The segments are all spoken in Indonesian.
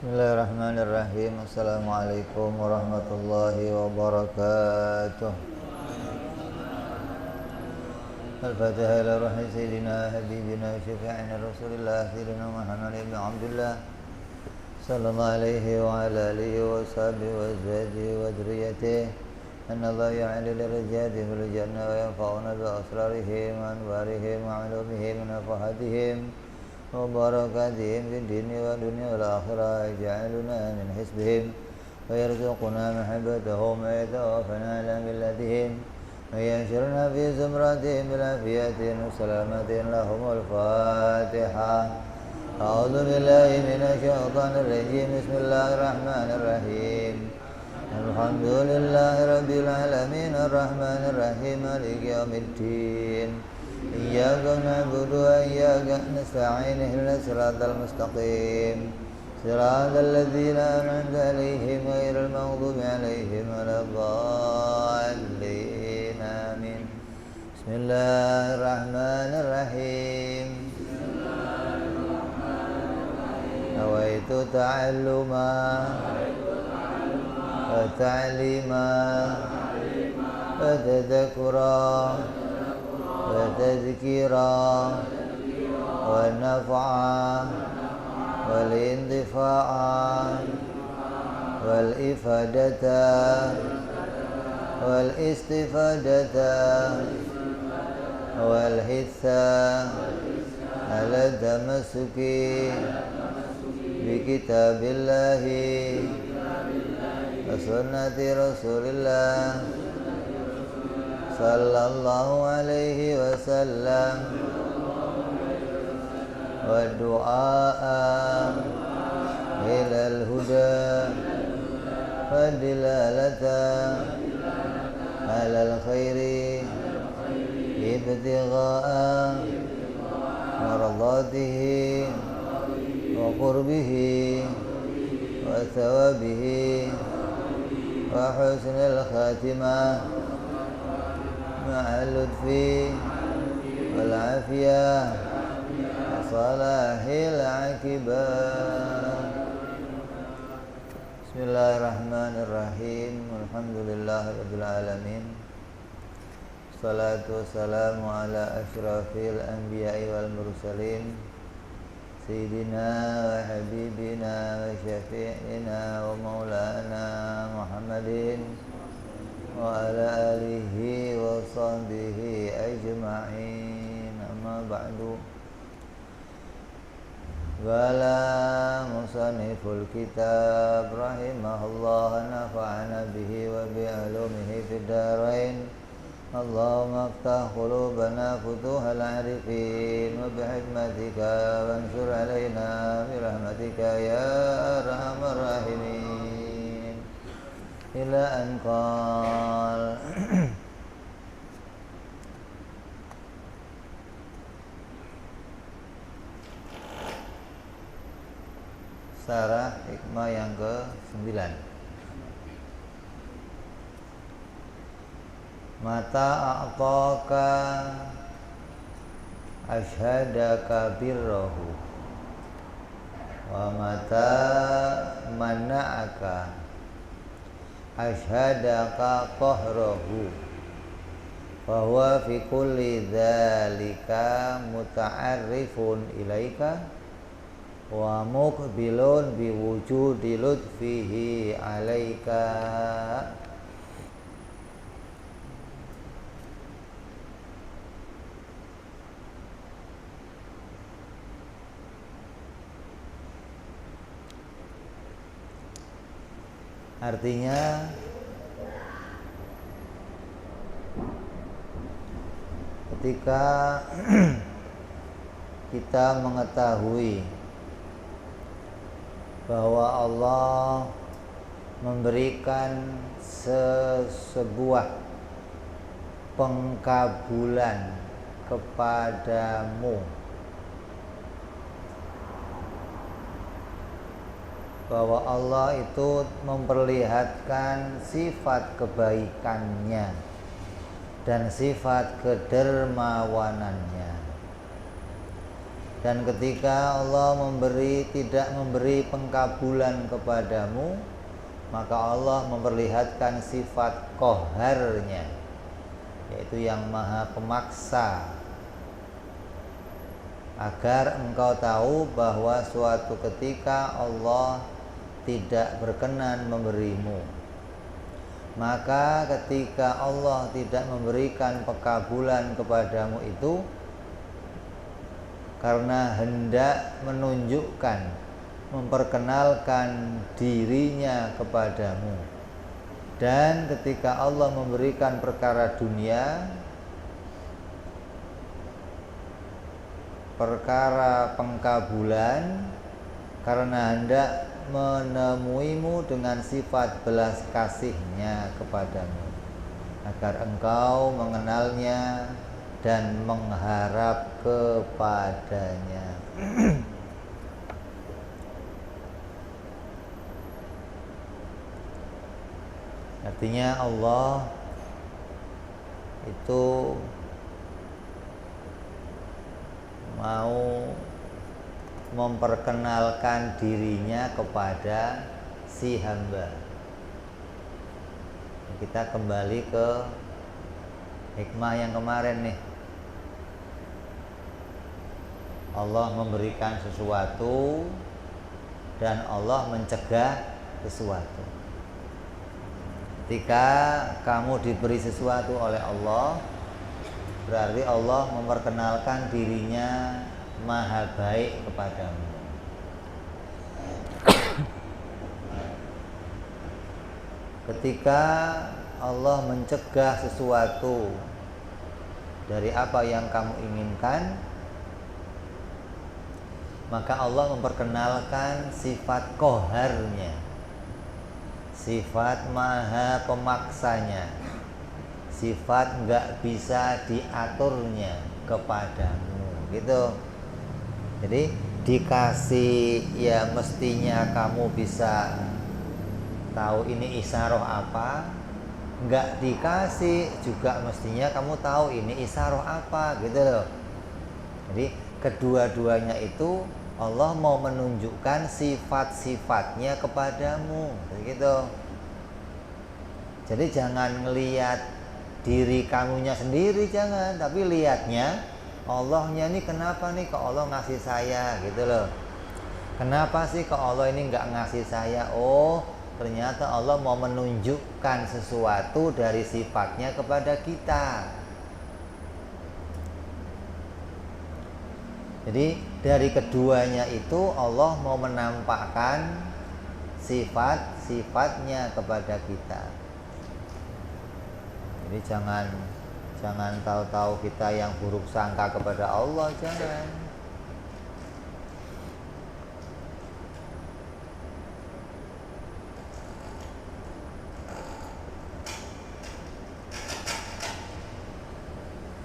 Bismillahirrahmanirrahim. Assalamualaikum warahmatullahi wabarakatuh. Al-Fatihah ila ruhi Sayyidina Habibina Syafi'ina Rasulillah Sayyidina Muhammad ibn Abdullah sallallahu alaihi wa ala alihi wa sahbihi wa azwajihi wa dhurriyyatihi anna Allah ya'ali darajatihim fil jannah wa yanfa'una bi asrarihim wa anwarihim wa ulumihim wa nafahatihim wa barakatihim fid dini wa dunya wal akhirah ja'aluna min hisbihim wa yarzuquna mahabbatahum wa yatawaffana ala millatihim wa yanshurna fi zumratihim bil afiyatin wa salamatin lahumul fatihah. A'udzu billahi minasy syaithanir rajim. Bismillahirrahmanirrahim. Alhamdulillahi rabbil alamin arrahmanir rahim maliki yaumiddin. Iyyaka na'budu wa iyyaka nasta'in ihdinas siratal mustaqim siratal ladzina an'amta 'alaihim ghairil maghdubi 'alaihim waladdallin amin. Bismillahirrahmanirrahim. Nawaitu ta'alluma wa ta'lima wa tadhakkura وتذكيرا ونفعا والانتفاعا والإفادة والاستفادة والحثا على التمسك بكتاب الله وسنة رسول الله sallallahu alaihi wasallam wa du'a ilal huda wa dilalata alal khairi ibtigha'a mardatihi wa qurbihi wa thawabihi wa husnil khatimah مع اللطف والعافية وصلاح العاقبة. Bismillahirrahmanirrahim. Alhamdulillahirabbil alamin. Salatu wassalamu ala asyrafil anbiya'i wal mursalin Sayyidina wa habibina wa syafi'ina wa maulana Muhammadin wa ala alihi wa sahbihi ajma'in. Amma ba'du. Qala musanniful kitab rahimahullah nafa'ana bihi wa bi ulumihi fid darain. Allahumma aftah qulubana futuhal arifin wa bi hikmatika wansur alaina bi rahmatika ya arhamar rahimin. Ila anqal Sarah hikmah yang ke-9. Mata a'taka ashhadaka birrahu wa mata mana'aka ashhadaka qahrahu wa huwa fi kulli dzalika muta'arrifun ilaika wa muqbilun bi wujudi lutfihi alaika. Artinya ketika kita mengetahui bahwa Allah memberikan sebuah pengkabulan kepadamu, bahwa Allah itu memperlihatkan sifat kebaikannya dan sifat kedermawanannya, Dan ketika Allah tidak memberi pengkabulan kepadamu, maka Allah memperlihatkan sifat qaharnya, yaitu yang maha pemaksa, agar engkau tahu bahwa suatu ketika Allah tidak berkenan memberimu. Maka ketika Allah tidak memberikan pengkabulan kepadamu itu karena hendak menunjukkan, memperkenalkan dirinya kepadamu. Dan ketika Allah memberikan perkara dunia, perkara pengkabulan, karena hendak menemuimu dengan sifat belas kasihnya kepadamu, agar engkau mengenalnya dan mengharap kepadanya. Artinya Allah itu mau memperkenalkan dirinya kepada si hamba. Kita kembali ke hikmah yang kemarin nih. Allah memberikan sesuatu dan Allah mencegah sesuatu. Ketika kamu diberi sesuatu oleh Allah, berarti Allah memperkenalkan dirinya maha baik kepadamu. Ketika Allah mencegah sesuatu dari apa yang kamu inginkan, maka Allah memperkenalkan sifat qaharnya, sifat maha pemaksanya, sifat nggak bisa diaturnya kepadamu, gitu. Jadi dikasih ya mestinya kamu bisa tahu ini isyarah apa, nggak dikasih juga mestinya kamu tahu ini isyarah apa, gitu loh. Jadi kedua-duanya itu Allah mau menunjukkan sifat-sifatnya kepadamu, gitu. Jadi jangan ngelihat diri kamunya sendiri, jangan, tapi lihatnya Allahnya ini kenapa nih kok Allah ngasih saya, gitu loh. Kenapa sih kok Allah ini nggak ngasih saya? Oh, ternyata Allah mau menunjukkan sesuatu dari sifatnya kepada kita. Jadi dari keduanya itu Allah mau menampakkan sifat-sifatnya kepada kita. Jadi jangan tahu-tahu kita yang buruk sangka kepada Allah, jangan.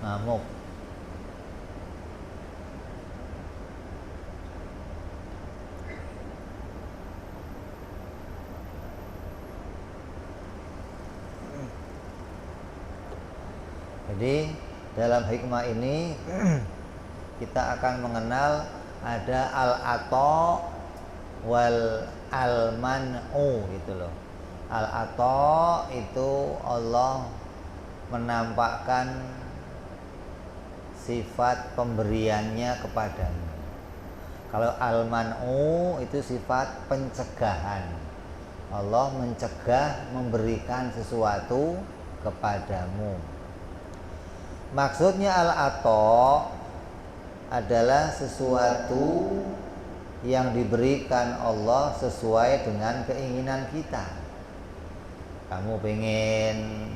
Ngamuk. Jadi dalam hikmah ini kita akan mengenal ada al-ata wal al-man'u, gitu loh. Al-ata itu Allah menampakkan sifat pemberiannya kepadamu. Kalau al-man'u itu sifat pencegahan. Allah mencegah memberikan sesuatu kepadamu. Maksudnya al-ata adalah sesuatu yang diberikan Allah sesuai dengan keinginan kita. Kamu pengen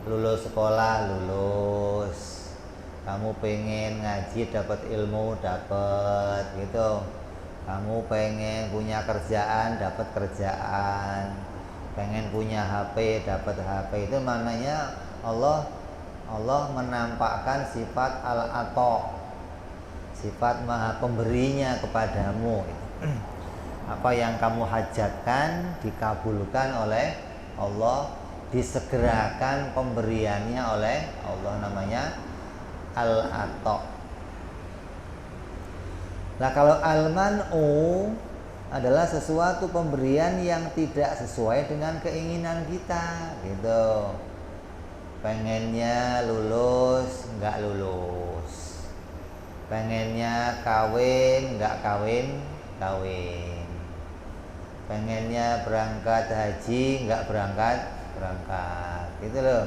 lulus sekolah, lulus. Kamu pengen ngaji, dapat ilmu, dapat, gitu. Kamu pengen punya kerjaan, dapat kerjaan. Pengen punya HP, dapat HP. Itu maknanya Allah menampakkan sifat al-ata, sifat maha pemberinya kepadamu. Apa yang kamu hajatkan dikabulkan oleh Allah, disegerakan pemberiannya oleh Allah, namanya al-ata. Nah kalau al-man'u adalah sesuatu pemberian yang tidak sesuai dengan keinginan kita gitu. Pengennya lulus nggak lulus, pengennya kawin nggak kawin, pengennya berangkat haji nggak berangkat, gitu loh.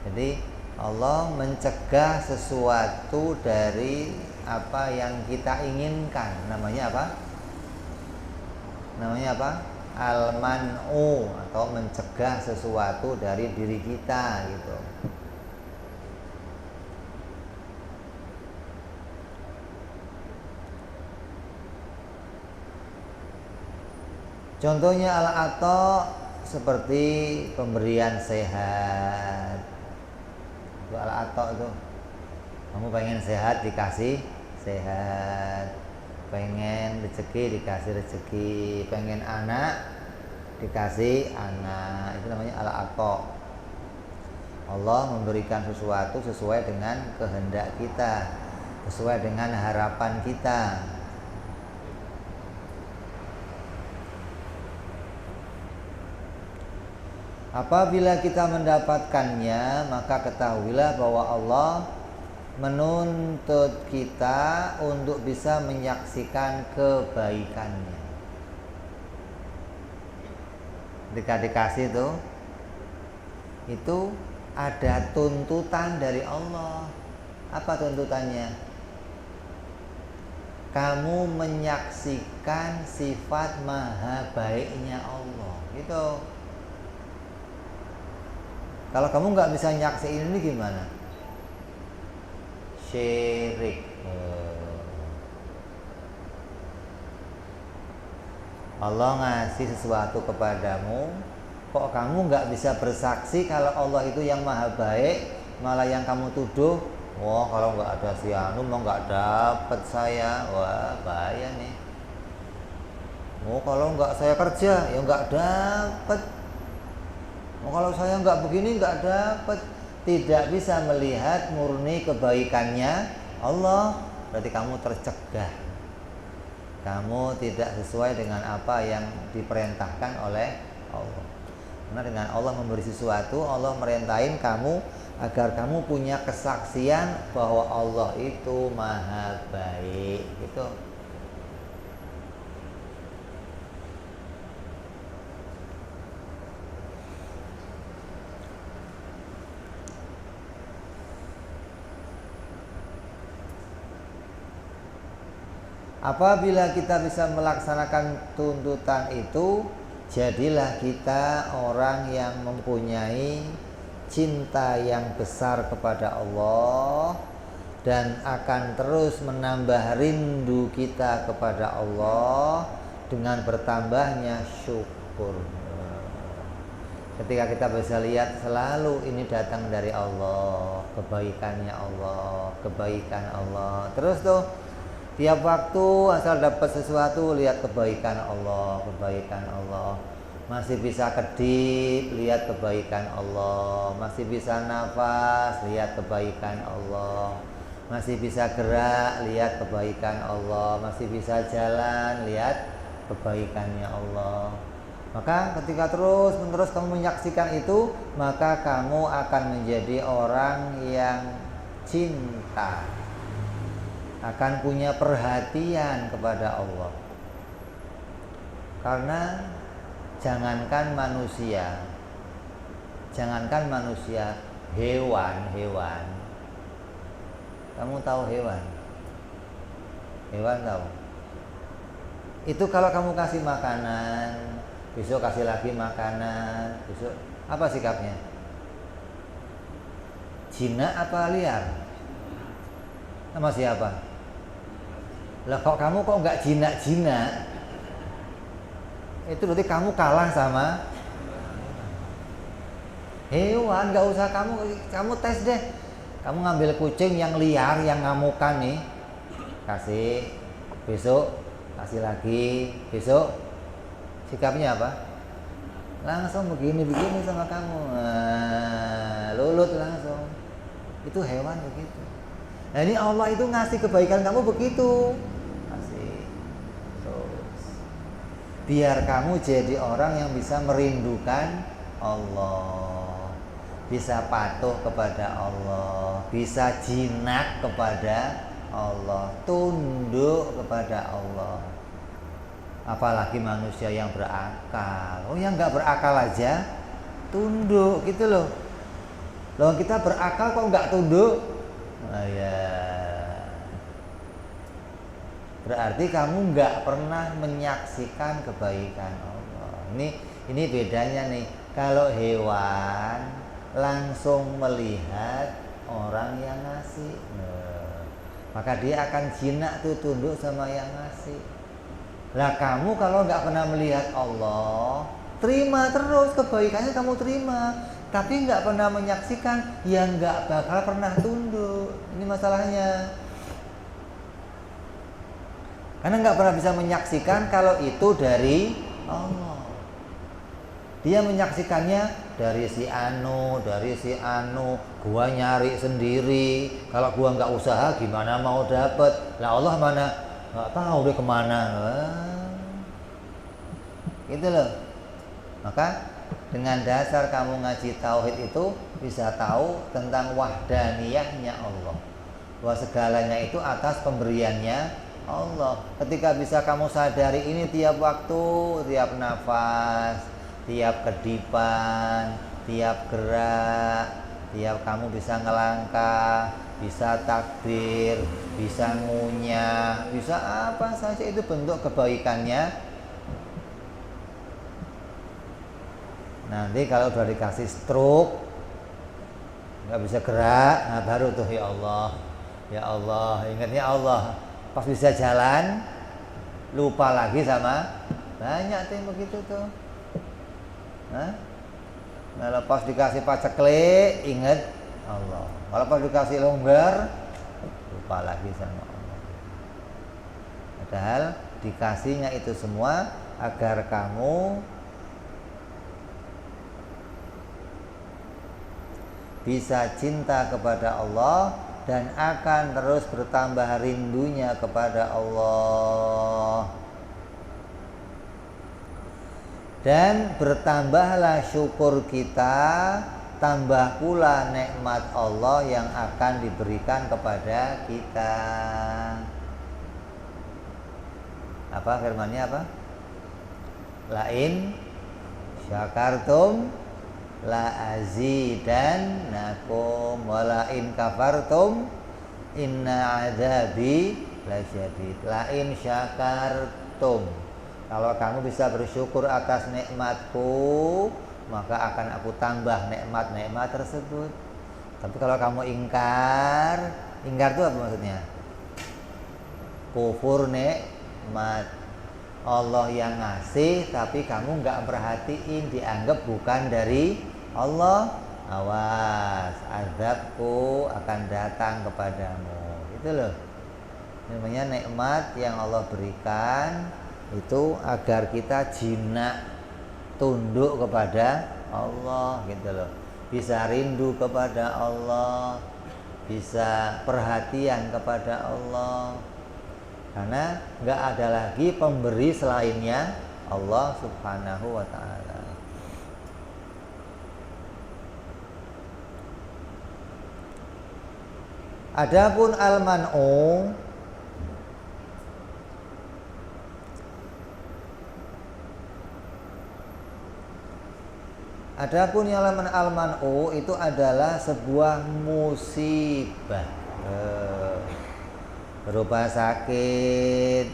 Jadi Allah mencegah sesuatu dari apa yang kita inginkan. Namanya apa? Al-man'u, atau mencegah sesuatu dari diri kita gitu. Contohnya al-ata seperti pemberian sehat. Itu al-ata itu. Kamu pengen sehat dikasih sehat, pengen rezeki dikasih rezeki, pengen anak dikasih anak. Itu namanya al-ata. Allah memberikan sesuatu sesuai dengan kehendak kita, sesuai dengan harapan kita. Apabila kita mendapatkannya, maka ketahuilah bahwa Allah menuntut kita untuk bisa menyaksikan kebaikannya. Ketika dikasih itu ada tuntutan dari Allah. Apa tuntutannya? Kamu menyaksikan sifat maha baiknya Allah gitu. Kalau kamu nggak bisa nyaksiin ini gimana? Syirik. Allah ngasih sesuatu kepadamu, kok kamu nggak bisa bersaksi kalau Allah itu yang maha baik, malah yang kamu tuduh, wah kalau nggak ada si Anu mau nggak dapet saya, wah bahaya nih. Oh kalau nggak saya kerja ya nggak dapet. Oh, kalau saya nggak begini nggak dapat, tidak bisa melihat murni kebaikannya Allah, berarti kamu tercegah. Kamu tidak sesuai dengan apa yang diperintahkan oleh Allah. Karena dengan Allah memberi sesuatu, Allah merintahin kamu agar kamu punya kesaksian bahwa Allah itu maha baik. Gitu. Apabila kita bisa melaksanakan tuntutan itu, jadilah kita orang yang mempunyai cinta yang besar kepada Allah dan akan terus menambah rindu kita kepada Allah dengan bertambahnya syukur. Ketika kita bisa lihat selalu ini datang dari Allah, kebaikannya Allah, kebaikan Allah. Terus tuh tiap waktu asal dapat sesuatu lihat kebaikan Allah, kebaikan Allah. Masih bisa kedip, lihat kebaikan Allah. Masih bisa nafas, lihat kebaikan Allah. Masih bisa gerak, lihat kebaikan Allah. Masih bisa jalan, lihat kebaikannya Allah. Maka ketika terus-menerus kamu menyaksikan itu, maka kamu akan menjadi orang yang cinta, akan punya perhatian kepada Allah. Karena jangankan manusia, hewan. Kamu tahu hewan? Hewan tahu? Itu kalau kamu kasih makanan, besok kasih lagi makanan, besok apa sikapnya? Jinak apa liar? Sama siapa? Lah kok kamu kok nggak jinak-jinak? Itu berarti kamu kalah sama hewan. Nggak usah kamu tes deh. Kamu ngambil kucing yang liar, yang ngamukan nih, kasih, besok kasih lagi, besok sikapnya apa? Langsung begini sama kamu, lulut langsung. Itu hewan begitu. Nah ini Allah itu ngasih kebaikan kamu begitu. biar kamu jadi orang yang bisa merindukan Allah, bisa patuh kepada Allah, bisa jinak kepada Allah, tunduk kepada Allah. Apalagi manusia yang berakal. Oh, yang nggak berakal aja tunduk gitu loh. Loh, kita berakal kok nggak tunduk? Nah, ya. Berarti kamu nggak pernah menyaksikan kebaikan Allah. Ini bedanya nih. Kalau hewan langsung melihat orang yang ngasih, maka dia akan jinak tuh tunduk sama yang ngasih. Lah kamu kalau nggak pernah melihat Allah, terima terus kebaikannya kamu terima, tapi nggak pernah menyaksikan, ya nggak bakal pernah tunduk. Ini masalahnya. Karena nggak pernah bisa menyaksikan kalau itu dari Allah. Dia menyaksikannya dari si anu, gua nyari sendiri. Kalau gua nggak usaha gimana mau dapet? Lah Allah mana? Nggak tahu dia kemana. Gitu loh. Maka dengan dasar kamu ngaji tauhid itu bisa tahu tentang wahdaniyahnya Allah, bahwa segalanya itu atas pemberiannya Allah. Ketika bisa kamu sadari ini tiap waktu, tiap nafas, tiap kedipan, tiap gerak, tiap kamu bisa ngelangkah, bisa takbir, bisa ngunyah, bisa apa saja, itu bentuk kebaikannya. Nanti kalau udah dikasih stroke, nggak bisa gerak, nah baru tuh ya Allah, ingatnya Allah. Pas bisa jalan, lupa lagi sama banyak tuh yang begitu tuh. Kalau pas dikasih paceklik, ingat Allah. Kalau pas dikasih longgar, lupa lagi sama Allah. Padahal dikasihnya itu semua agar kamu bisa cinta kepada Allah dan akan terus bertambah rindunya kepada Allah. Dan bertambahlah syukur kita, tambah pula nikmat Allah yang akan diberikan kepada kita. Apa firmannya apa? Lain syakartum la azidannakum wa in kafartum inna adzabi lasyadid. La in syakartum, kalau kamu bisa bersyukur atas nikmatku, maka akan aku tambah nikmat-nikmat tersebut. Tapi kalau kamu ingkar itu apa maksudnya? Kufur nikmat Allah yang ngasih, tapi kamu nggak perhatiin, dianggap bukan dari Allah. Awas, azabku akan datang kepadamu. Itu loh, namanya nikmat yang Allah berikan itu agar kita jinak tunduk kepada Allah gitu loh. Bisa rindu kepada Allah, bisa perhatian kepada Allah. Karena nggak ada lagi pemberi selainnya Allah Subhanahu wa ta'ala. Adapun al-man'u, adapun yang al-man'u itu adalah sebuah musibah, berupa sakit,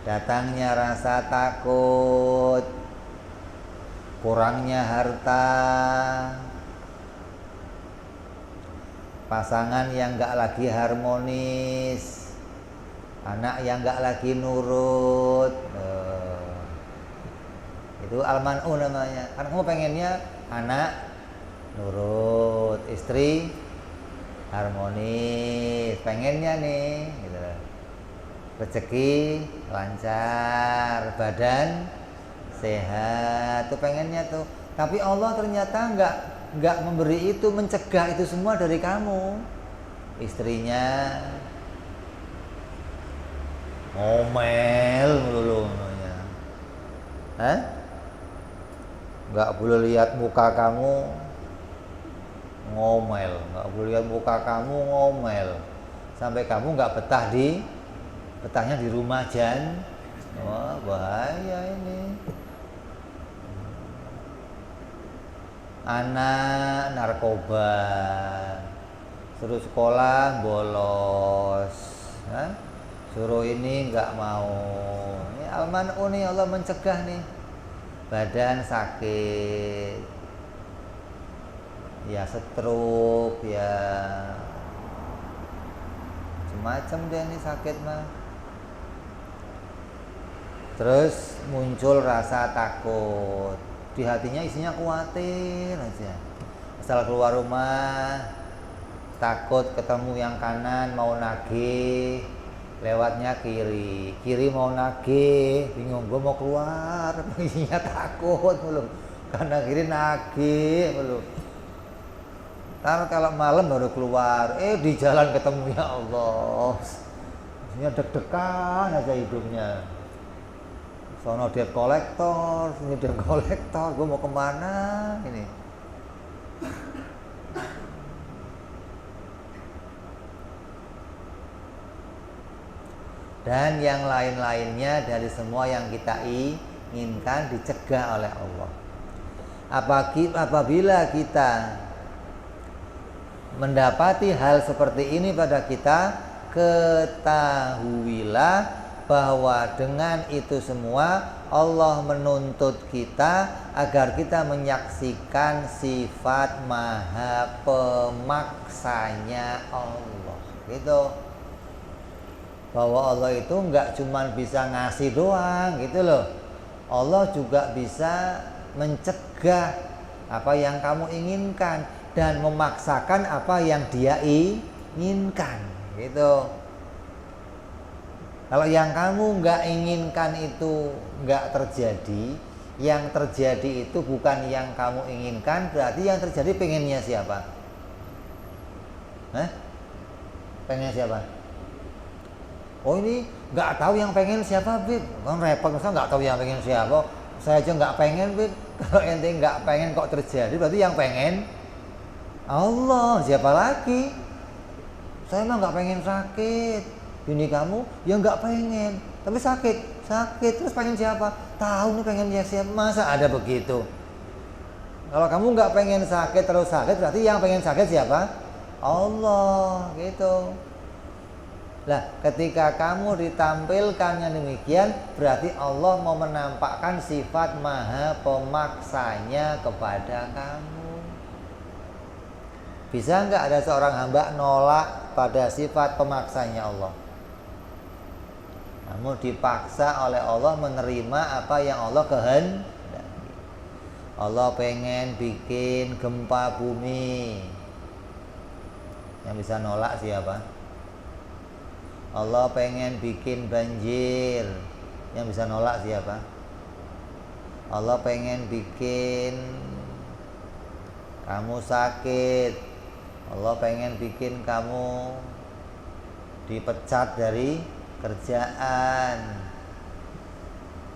datangnya rasa takut, kurangnya harta, pasangan yang gak lagi harmonis, anak yang gak lagi nurut, itu al-man'u namanya. Kan kamu pengennya anak nurut, istri harmonis, pengennya nih gitu. Rezeki lancar, badan sehat, tuh pengennya tuh. Tapi Allah ternyata nggak memberi itu, mencegah itu semua dari kamu. Istrinya ngomel melulu namanya. Nggak boleh lihat muka kamu ngomel, nggak boleh lihat muka kamu ngomel, sampai kamu nggak betahnya di rumah Jan. Wah, bahaya ini. Anak narkoba, suruh sekolah bolos, suruh ini nggak mau. Ini al-man'u nih, Allah mencegah nih. Badan sakit, ya stroke, ya macam dia nih sakit mah. Terus muncul rasa takut, di hatinya isinya khawatir aja. Asal keluar rumah takut ketemu yang kanan mau nagih, lewatnya kiri mau nagih, bingung gue mau keluar, isinya takut belum, karena kiri nagih belum. Ntar kalau malam baru keluar, di jalan ketemu, ya Allah, isinya deg-degan aja hidupnya. Sono debt kolektor, sini debt kolektor, gue mau kemana ini? Dan yang lain-lainnya dari semua yang kita inginkan dicegah oleh Allah. Apabila kita mendapati hal seperti ini pada kita, ketahuilah bahwa dengan itu semua Allah menuntut kita agar kita menyaksikan sifat maha pemaksanya Allah, gitu. Bahwa Allah itu nggak cuma bisa ngasih doang gitu loh, Allah juga bisa mencegah apa yang kamu inginkan dan memaksakan apa yang Dia inginkan, gitu. Kalau yang kamu nggak inginkan itu nggak terjadi, yang terjadi itu bukan yang kamu inginkan, berarti yang terjadi pengennya siapa? Pengen siapa? Oh, ini nggak tahu yang pengen siapa, Bib. Kan repot, masa nggak tahu yang pengen siapa? Saya aja nggak pengen, Bib. Kalau ente nggak pengen kok terjadi, berarti yang pengen Allah. Siapa lagi? Saya mah nggak pengen sakit. Bini kamu ya nggak pengen, tapi sakit, terus pengen siapa? Tahu nih pengennya siapa? Masa ada begitu? Kalau kamu nggak pengen sakit terus sakit, berarti yang pengen sakit siapa? Allah, gitu. Lah, ketika kamu ditampilkan yang demikian, berarti Allah mau menampakkan sifat maha pemaksanya kepada kamu. Bisa nggak ada seorang hamba nolak pada sifat pemaksanya Allah? Kamu dipaksa oleh Allah menerima apa yang Allah kehendaki. Allah pengen bikin gempa bumi, yang bisa nolak siapa? Allah pengen bikin banjir, yang bisa nolak siapa? Allah pengen bikin kamu sakit, Allah pengen bikin kamu dipecat dari kerjaan.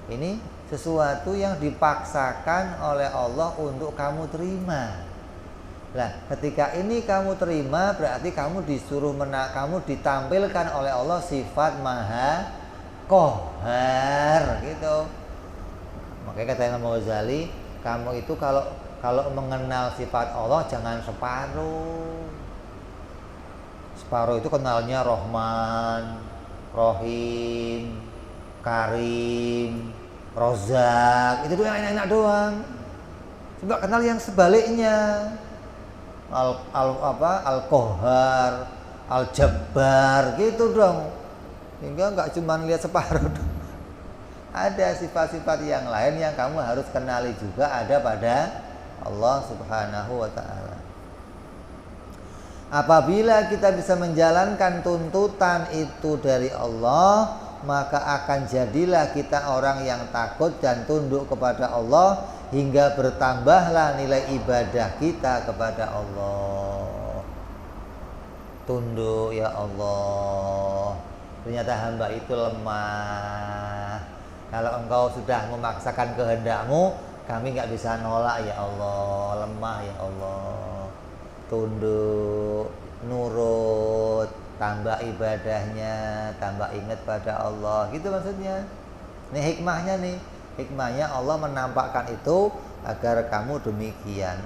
Ini sesuatu yang dipaksakan oleh Allah untuk kamu terima. Nah, ketika ini kamu terima, berarti kamu disuruh kamu ditampilkan oleh Allah sifat maha qahhar, gitu. Makanya kata Imam Ghazali, kamu itu kalau mengenal sifat Allah jangan separuh. Separuh itu kenalnya Rahman, Rohim, Karim, Rozak, itu doang enak-enak doang. Coba kenal yang sebaliknya, Al-Qahhar, Al-Jabbar, gitu dong. Sehingga nggak cuma lihat separuh. Ada sifat-sifat yang lain yang kamu harus kenali juga ada pada Allah Subhanahu wa ta'ala. Apabila kita bisa menjalankan tuntutan itu dari Allah, maka akan jadilah kita orang yang takut dan tunduk kepada Allah, hingga bertambahlah nilai ibadah kita kepada Allah. Tunduk, ya Allah, Ternyata hamba itu lemah. Kalau engkau sudah memaksakan kehendakmu, kami nggak bisa nolak ya Allah. Lemah ya Allah. Tunduk, nurut, tambah ibadahnya, tambah ingat pada Allah. Gitu maksudnya. Ini hikmahnya nih. Hikmahnya Allah menampakkan itu agar kamu demikian.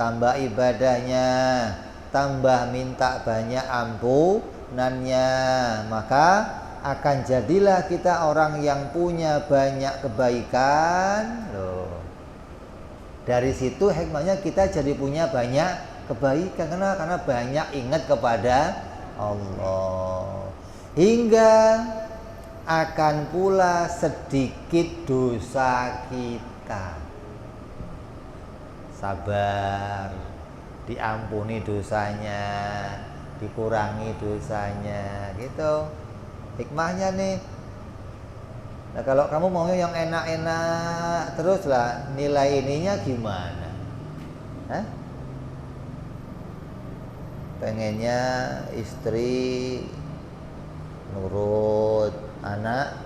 Tambah ibadahnya, tambah minta banyak ampunannya, maka akan jadilah kita orang yang punya banyak kebaikan. Loh. Dari situ hikmahnya kita jadi punya banyak kebaikan. Karena banyak ingat kepada Allah. Hingga akan pula sedikit dosa kita. Sabar, diampuni dosanya, dikurangi dosanya, gitu. Hikmahnya nih. Nah, kalau kamu maunya yang enak-enak terus lah, nilai ininya gimana? Hah? Pengennya istri nurut, anak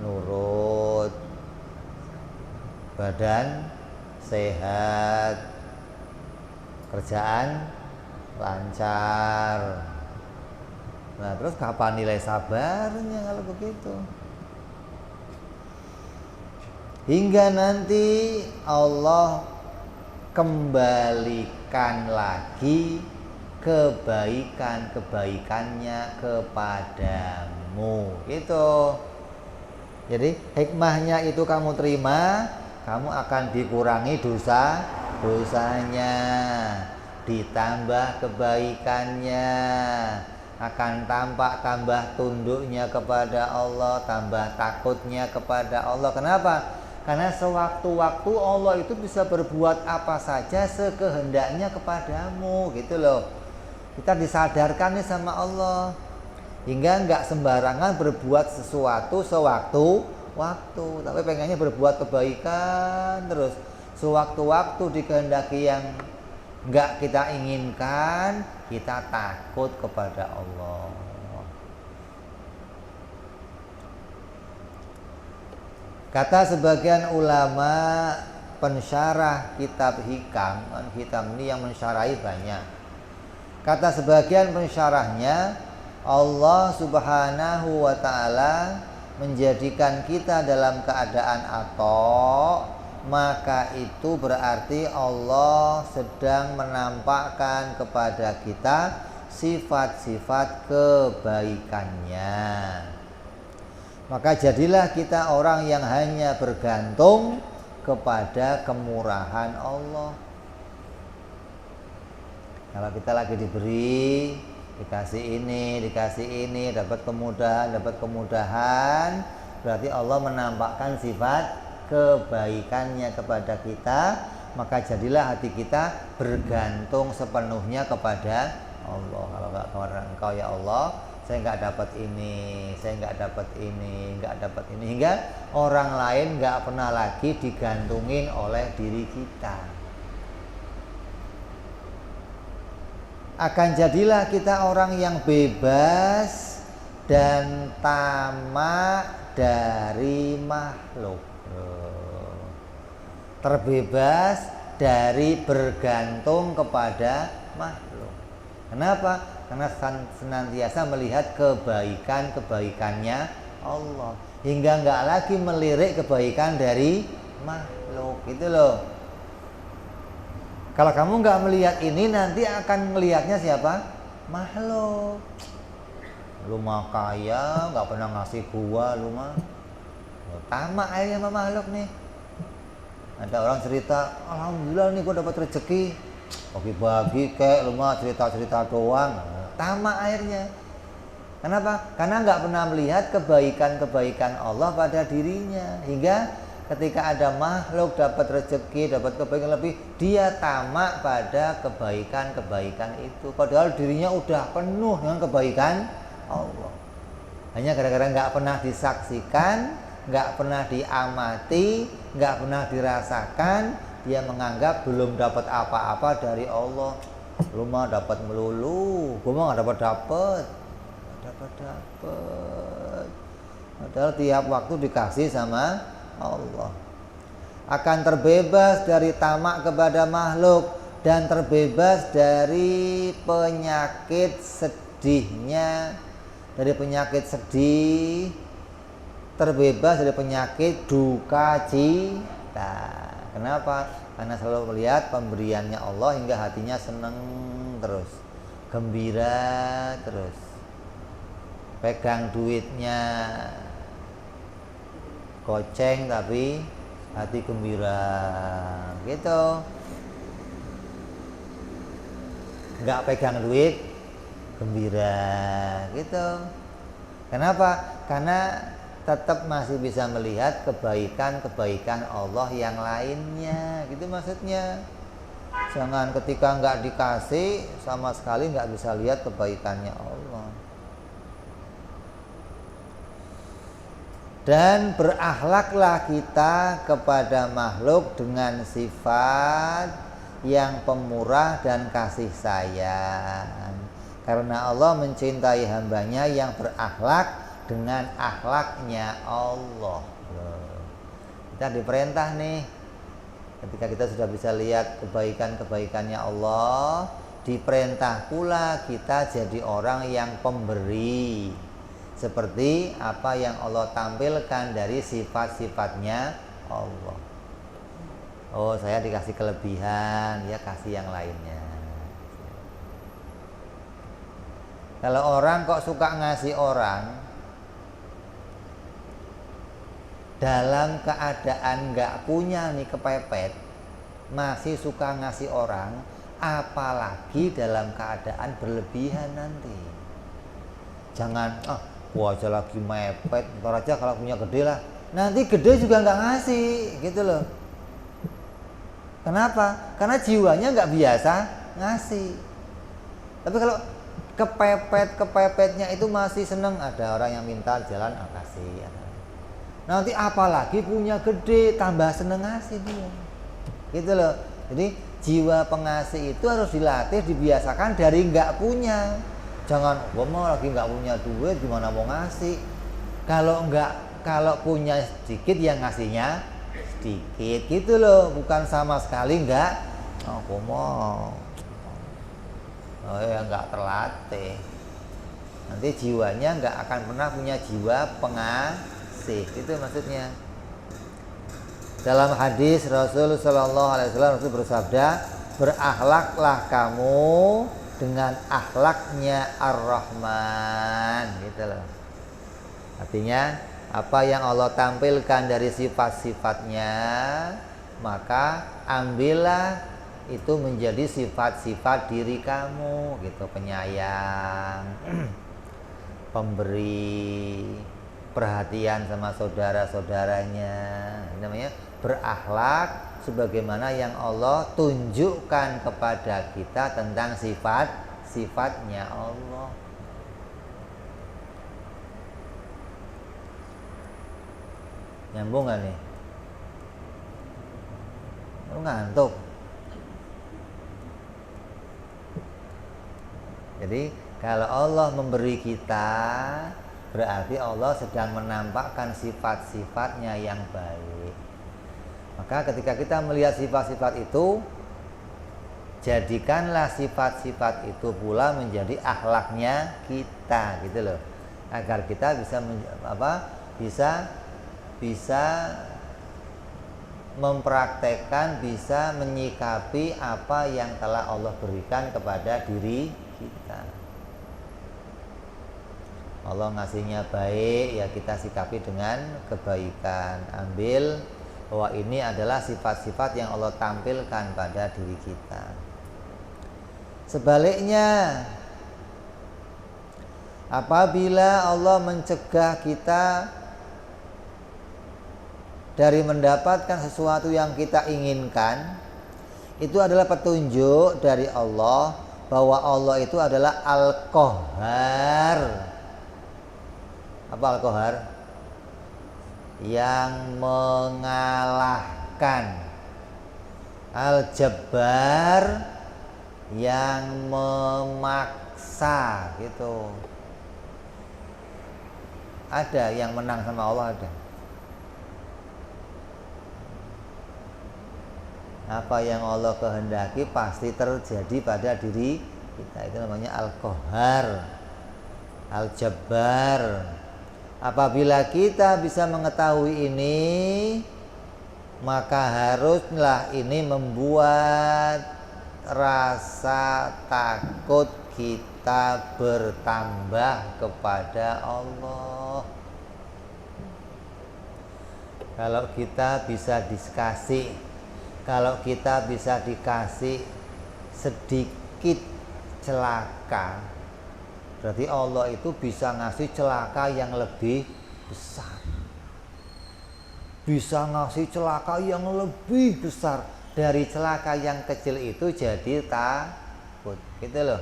nurut, badan sehat, kerjaan lancar. Nah, terus kapan nilai sabarnya kalau begitu? Hingga nanti Allah kembalikan lagi kebaikan-kebaikannya kepadamu. Itu. Jadi hikmahnya itu kamu terima, kamu akan dikurangi dosanya, ditambah kebaikannya, akan tampak tambah tunduknya kepada Allah, tambah takutnya kepada Allah. Kenapa? Karena sewaktu-waktu Allah itu bisa berbuat apa saja sekehendaknya kepadamu, gitu loh. Kita disadarkan nih sama Allah, hingga nggak sembarangan berbuat sesuatu sewaktu-waktu, tapi pengennya berbuat kebaikan terus. Sewaktu-waktu dikehendaki yang nggak kita inginkan, kita takut kepada Allah. Kata sebagian ulama pensyarah kitab Hikam, Hikam ini yang mensyarahi banyak. Kata sebagian pensyarahnya, Allah Subhanahu wa ta'ala menjadikan kita dalam keadaan ato, maka itu berarti Allah sedang menampakkan kepada kita sifat-sifat kebaikannya. Maka jadilah kita orang yang hanya bergantung kepada kemurahan Allah. Kalau kita lagi diberi, dikasih ini, dapat kemudahan, berarti Allah menampakkan sifat kebaikannya kepada kita, maka jadilah hati kita bergantung sepenuhnya kepada Allah. Kalau nggak kepada Engkau ya Allah, saya nggak dapat ini, hingga orang lain nggak pernah lagi digantungin oleh diri kita. Akan jadilah kita orang yang bebas dan tamak dari makhluk, terbebas dari bergantung kepada makhluk. Kenapa? Karena senantiasa melihat kebaikan-kebaikannya Allah, hingga nggak lagi melirik kebaikan dari makhluk, gitu loh. Kalau kamu nggak melihat ini, nanti akan melihatnya siapa? Makhluk. Lu mah kaya, nggak pernah ngasih gua, lu mah tamak aja sama makhluk nih. Ada orang cerita, alhamdulillah nih gua dapat rezeki, bagi-bagi kayak lu mah cerita-cerita doang. Tamak akhirnya. Kenapa? Karena nggak pernah melihat kebaikan-kebaikan Allah pada dirinya, hingga ketika ada makhluk dapat rezeki, dapat kebaikan lebih, dia tamak pada kebaikan-kebaikan itu. Padahal dirinya udah penuh dengan kebaikan Allah. Hanya gara-gara nggak pernah disaksikan, nggak pernah diamati, nggak pernah dirasakan, dia menganggap belum dapat apa-apa dari Allah. Lu mah dapat melulu, gua mah nggak dapat. dapat. Padahal tiap waktu dikasih sama Allah. Akan terbebas dari tamak kepada makhluk dan terbebas dari penyakit sedihnya, dari penyakit sedih, terbebas dari penyakit duka cita. Kenapa? Karena selalu melihat pemberiannya Allah hingga hatinya senang terus, gembira terus. Pegang duitnya goceng tapi hati gembira gitu. Nggak pegang duit gembira gitu. Kenapa? Karena tetap masih bisa melihat kebaikan-kebaikan Allah yang lainnya, gitu maksudnya. Jangan ketika nggak dikasih sama sekali nggak bisa lihat kebaikannya Allah. Dan berakhlaklah kita kepada makhluk dengan sifat yang pemurah dan kasih sayang. Karena Allah mencintai hambanya yang berakhlak dengan akhlaknya Allah. Kita diperintah nih, ketika kita sudah bisa lihat kebaikan-kebaikannya Allah, diperintah pula kita jadi orang yang pemberi, seperti apa yang Allah tampilkan dari sifat-sifatnya Allah. Oh, saya dikasih kelebihan, ya kasih yang lainnya. Kalau orang kok suka ngasih orang dalam keadaan nggak punya nih, kepepet, masih suka ngasih orang, apalagi dalam keadaan berlebihan nanti. Jangan, gua aja lagi mepet, ntar aja kalau punya gede lah. Nanti gede juga nggak ngasih, gitu loh. Kenapa? Karena jiwanya nggak biasa ngasih. Tapi kalau kepepetnya itu masih seneng, ada orang yang minta jalan, kasih. Nanti apalagi punya gede, tambah seneng ngasih dia, gitu loh. Jadi jiwa pengasih itu harus dilatih, dibiasakan dari nggak punya. Jangan, gua mau lagi nggak punya duit, gimana mau ngasih? Kalau punya sedikit, yang ngasihnya sedikit, gitu loh. Bukan sama sekali nggak. Gua mau. Ya nggak terlatih. Nanti jiwanya nggak akan pernah punya jiwa pengasih. Itu maksudnya. Dalam hadis Rasul Shallallahu Alaihi Wasallam, Rasul bersabda, berakhlaklah kamu dengan akhlaknya Ar-Rahman, gitu loh. Artinya apa yang Allah tampilkan dari sifat-sifatnya, maka ambillah itu menjadi sifat-sifat diri kamu, gitu. Penyayang, pemberi, perhatian sama saudara-saudaranya, namanya berakhlak sebagaimana yang Allah tunjukkan kepada kita tentang sifat-sifatnya Allah. Nyambung gak nih? Lu ngantuk? Jadi kalau Allah memberi kita, berarti Allah sedang menampakkan sifat-sifatnya yang baik. Maka ketika kita melihat sifat-sifat itu, jadikanlah sifat-sifat itu pula menjadi akhlaknya kita, gitu loh. Agar kita bisa mempraktekkan, bisa menyikapi apa yang telah Allah berikan kepada diri kita. Allah ngasihnya baik, ya kita sikapi dengan kebaikan. Ambil bahwa ini adalah sifat-sifat yang Allah tampilkan pada diri kita. Sebaliknya, apabila Allah mencegah kita dari mendapatkan sesuatu yang kita inginkan, itu adalah petunjuk dari Allah bahwa Allah itu adalah Al-Qahhar. Apa Al-Qahhar? Yang mengalahkan. Al-Jabbar, yang memaksa, gitu. Ada yang menang sama Allah, ada. Apa yang Allah kehendaki pasti terjadi pada diri kita. Itu namanya Al-Qahhar, Al-Jabbar. Apabila kita bisa mengetahui ini, maka haruslah ini membuat rasa takut kita bertambah kepada Allah. Kalau kita bisa dikasih, kalau kita bisa dikasih sedikit celaka, berarti Allah itu bisa ngasih celaka yang lebih besar. Bisa ngasih celaka yang lebih besar. Dari celaka yang kecil itu jadi takut. Gitu loh.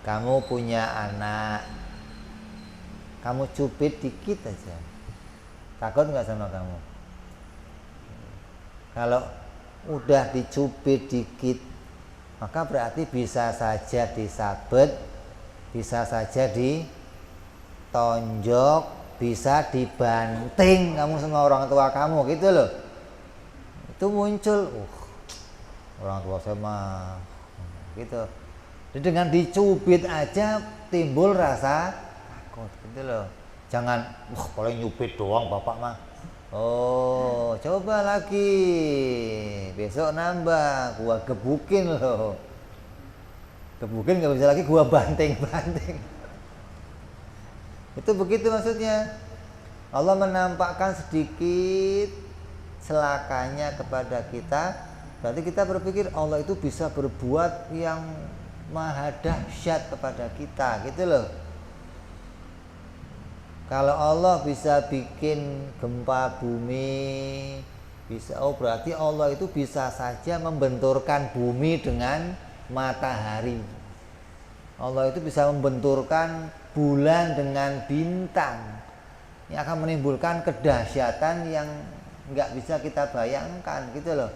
Kamu punya anak, kamu cubit dikit aja, takut nggak sama kamu? Kalau udah dicubit dikit, maka berarti bisa saja disabet, bisa saja ditonjok, bisa dibanting kamu sama orang tua kamu, gitu loh. Itu muncul, orang tua saya mah, gitu. Jadi dengan dicubit aja timbul rasa takut, gitu loh. Jangan, paling nyubit doang bapak mah. Oh, coba lagi, besok nambah, gua gebukin loh. Gebukin nggak bisa lagi, gua banting-banting. Itu begitu maksudnya. Allah menampakkan sedikit celakanya kepada kita, berarti kita berpikir Allah itu bisa berbuat yang maha dahsyat kepada kita, gitu loh. Kalau Allah bisa bikin gempa bumi, bisa, berarti Allah itu bisa saja membenturkan bumi dengan matahari. Allah itu bisa membenturkan bulan dengan bintang. Ini akan menimbulkan kedahsyatan yang nggak bisa kita bayangkan, gitu loh.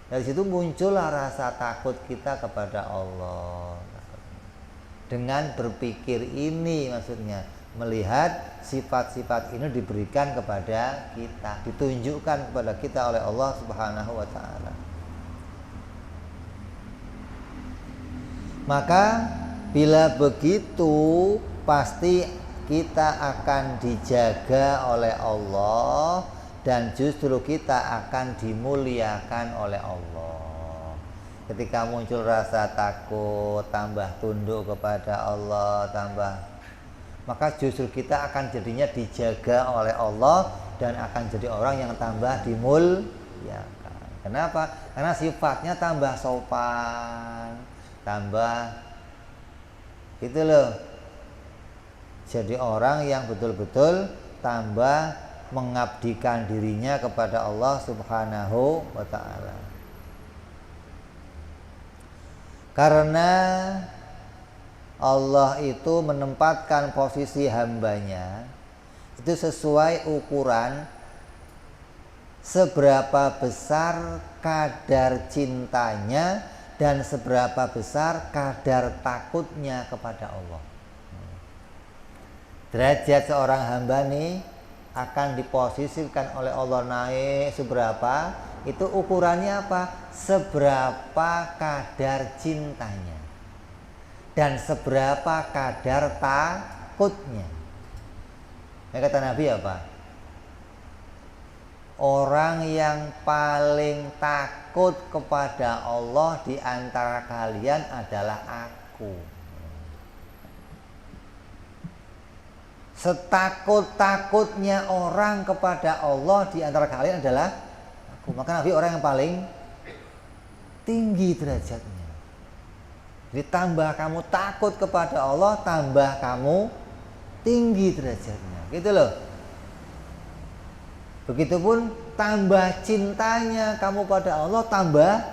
Dari situ muncullah rasa takut kita kepada Allah. Dengan berpikir ini maksudnya, melihat sifat-sifat ini diberikan kepada kita, ditunjukkan kepada kita oleh Allah Subhanahu wa ta'ala. Maka bila begitu pasti kita akan dijaga oleh Allah, dan justru kita akan dimuliakan oleh Allah. Ketika muncul rasa takut, tambah tunduk kepada Allah, maka justru kita akan jadinya dijaga oleh Allah dan akan jadi orang yang tambah dimuliakan. Kenapa? Karena sifatnya tambah sopan, tambah gitu loh. Jadi orang yang betul-betul tambah mengabdikan dirinya kepada Allah Subhanahu wa ta'ala. Karena Allah itu menempatkan posisi hambanya itu sesuai ukuran seberapa besar kadar cintanya dan seberapa besar kadar takutnya kepada Allah. Derajat seorang hamba nih akan diposisikan oleh Allah naik seberapa, itu ukurannya apa? Seberapa kadar cintanya dan seberapa kadar takutnya. Yang kata Nabi apa? Orang yang paling takut kepada Allah di antara kalian adalah aku. Setakut-takutnya orang kepada Allah di antara kalian adalah aku. Maka Nabi orang yang paling tinggi derajatnya. Jadi tambah kamu takut kepada Allah, tambah kamu tinggi derajatnya. Gitu loh. Begitupun tambah cintanya kamu pada Allah, tambah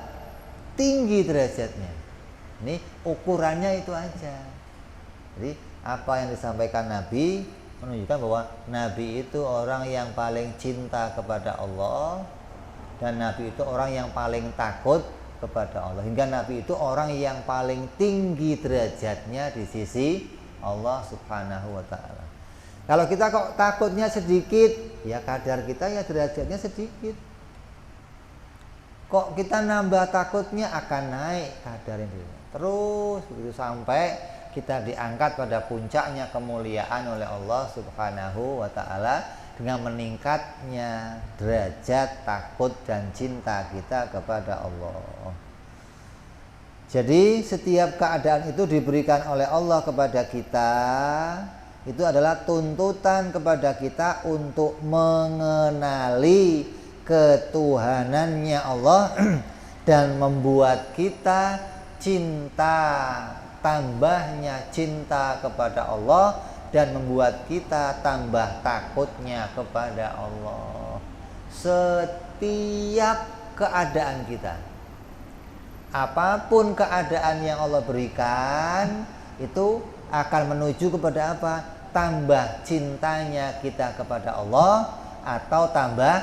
tinggi derajatnya. Ini ukurannya itu aja. Jadi apa yang disampaikan Nabi menunjukkan bahwa Nabi itu orang yang paling cinta kepada Allah, dan Nabi itu orang yang paling takut kepada Allah, hingga Nabi itu orang yang paling tinggi derajatnya di sisi Allah Subhanahu wa taala. Kalau kita kok takutnya sedikit, ya kadar kita ya derajatnya sedikit. Kok kita nambah takutnya akan naik kadarnya. Terus begitu sampai kita diangkat pada puncaknya kemuliaan oleh Allah Subhanahu wa taala dengan meningkatnya derajat takut dan cinta kita kepada Allah. Jadi setiap keadaan itu diberikan oleh Allah kepada kita, itu adalah tuntutan kepada kita untuk mengenali ketuhanannya Allah dan membuat kita cinta, tambahnya cinta kepada Allah dan membuat kita tambah takutnya kepada Allah. Setiap keadaan kita, apapun keadaan yang Allah berikan, itu akan menuju kepada apa? Tambah cintanya kita kepada Allah atau tambah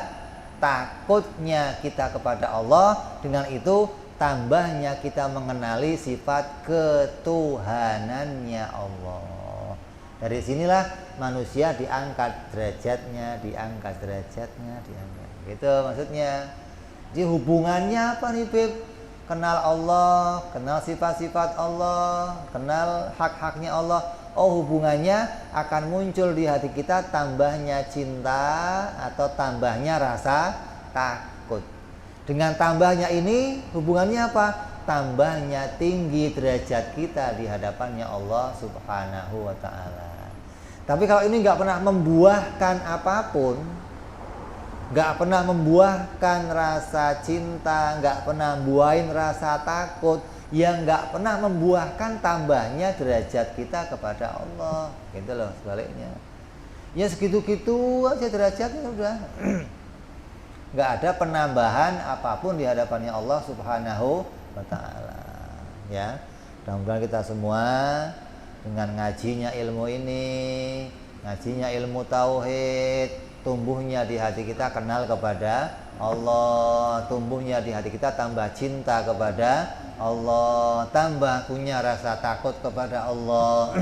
takutnya kita kepada Allah. Dengan itu tambahnya kita mengenali sifat ketuhanannya Allah. Dari sinilah manusia diangkat derajatnya. Gitu maksudnya. Jadi hubungannya apa nih Beb? Kenal Allah, kenal sifat-sifat Allah, kenal hak-haknya Allah. Oh, hubungannya akan muncul di hati kita tambahnya cinta atau tambahnya rasa takut. Dengan tambahnya ini hubungannya apa? Tambahnya tinggi derajat kita di hadapannya Allah Subhanahu wa taala. Tapi kalau ini nggak pernah membuahkan apapun, nggak pernah membuahkan rasa cinta, nggak pernah buahin rasa takut, yang nggak pernah membuahkan tambahnya derajat kita kepada Allah, gitu loh sebaliknya. Ya segitu-gitu aja derajatnya udah. Nggak ada penambahan apapun di hadapannya Allah Subhanahu wa taala. Ya, mudah-mudahan kita semua dengan ngajinya ilmu ini, ngajinya ilmu tauhid, tumbuhnya di hati kita kenal kepada Allah, tumbuhnya di hati kita tambah cinta kepada Allah, tambah punya rasa takut kepada Allah,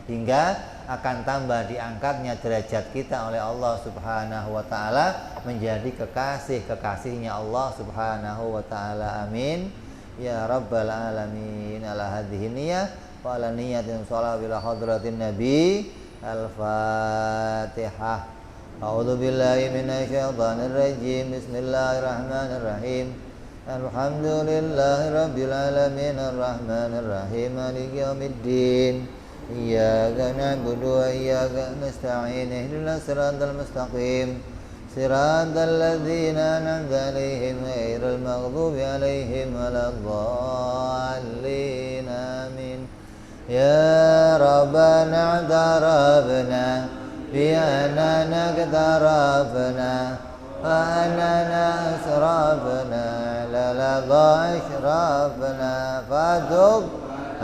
hingga akan tambah diangkatnya derajat kita oleh Allah Subhanahu wa taala menjadi kekasih-kekasihnya Allah Subhanahu wa taala. Amin ya rabbal alamin. Ala hadhihi niyyah wa ala niyyatin shalawat ila hadratin nabi. Al-Fatihah. A'udzu billahi minasyaitonir rajim. Bismillahirrahmanirrahim. Alhamdulillahi rabbil alamin arrahmanir rahim maliki yaumiddin. Iyyaka na'budu wa iyyaka nasta'in. Ihdinas siratal mustaqim. Siratal ladzina an'amta 'alaihim ghairil maghdubi 'alaihim waladdallin. Amin. Ya Rabbana i'tarafna بأننا اقترفنا وأننا أسرفنا للظى أشرفنا فتب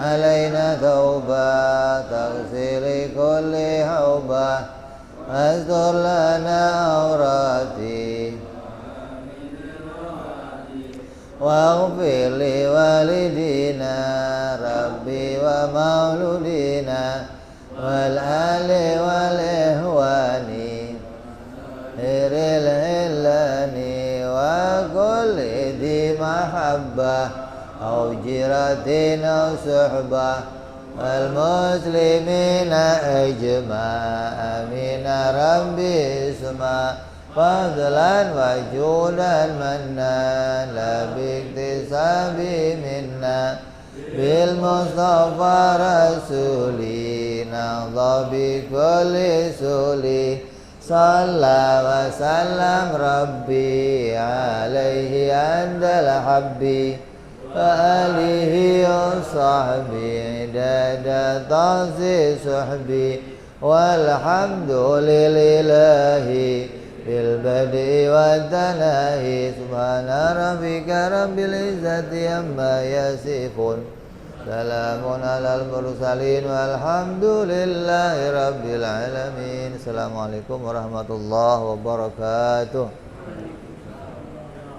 علينا توبة تغسل كل حوبة واستر لنا عوراتي واغفر لوالدينا ربي ومولودينا والآل والإخوان إرل الهلاني وكل ذي محبة أو جيرة أو صحبة والمسلمين أجمع آمين ربي اسمع فضلا وجودا منا لا باكتساب منا بالمصطفى رسولي نهضى بكل سولي صلى وسلم ربي عليه عند الحب وآله وصحبه عدد طاس صحبي والحمد لله بالبدء والتناهي سبحان ربك رب العزة عما يصفون سلام على المرسلين والحمد لله رب العالمين. Assalamualaikum warahmatullahi wabarakatuh.